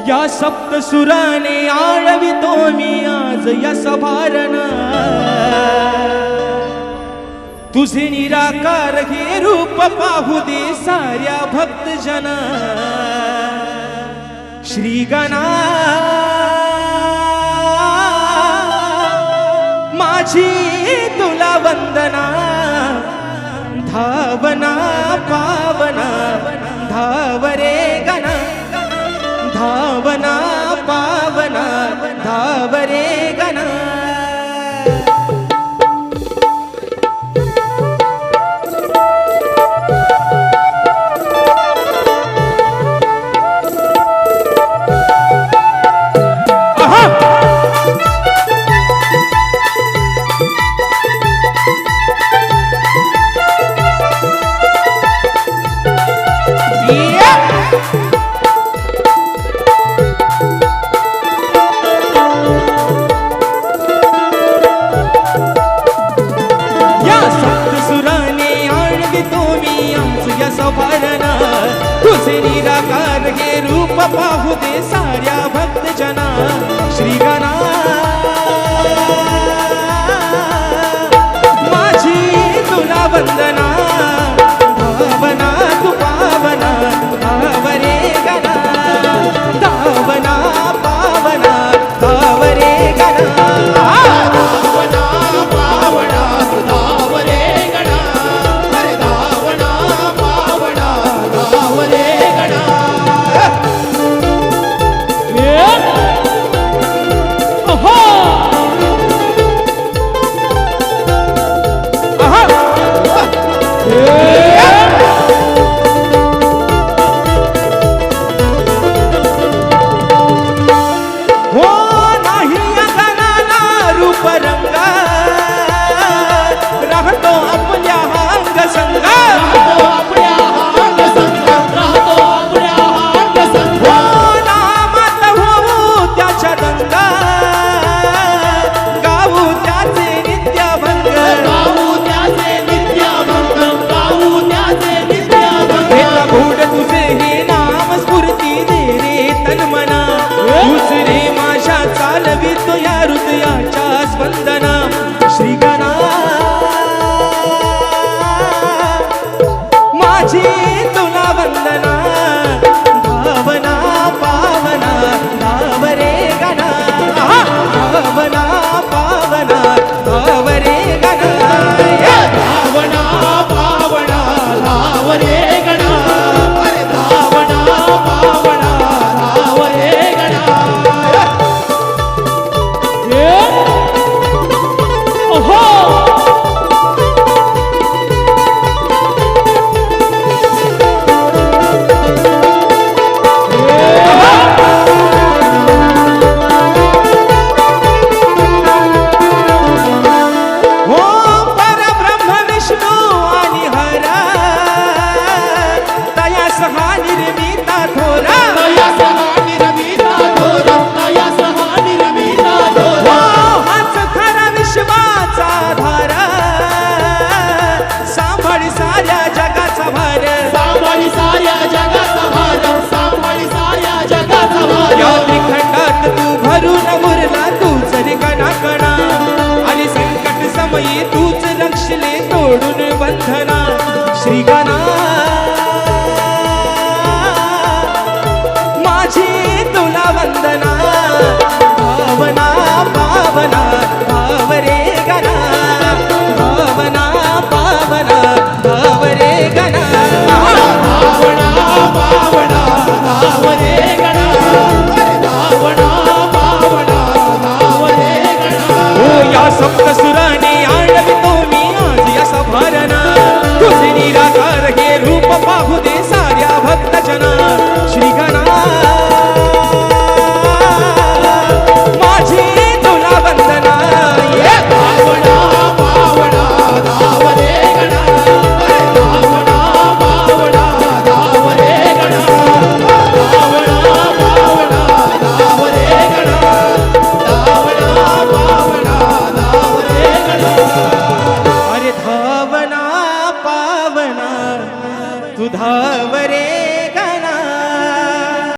या सप्तसुराने आळवितो मी आज यश भारण तुझे निराकार हे रूप पाहू दे साऱ्या भक्तजन श्री गणा माझी तुला वंदना धावना पावना धावरे गणा धावना पावना धावरे गणा तुझे निराकार हे रूप पाहू दे साऱ्या भक्तजना श्री गणा माझी तुला वंदना भावना तू पावना धावरे गणा धावना पावना धावरे गणा धावना पावना धावरे गणा अरे धावना पावना धावरे गणा चालवितो या हृदयाच्या स्पंदना श्री गणा माझी तुला वंदना भावना पावना धावरे गणा भावना पावना धावरे गणा धावना पावना धावरे गणा अरे धावना पावना धावरे गणा निर्मिता थोरा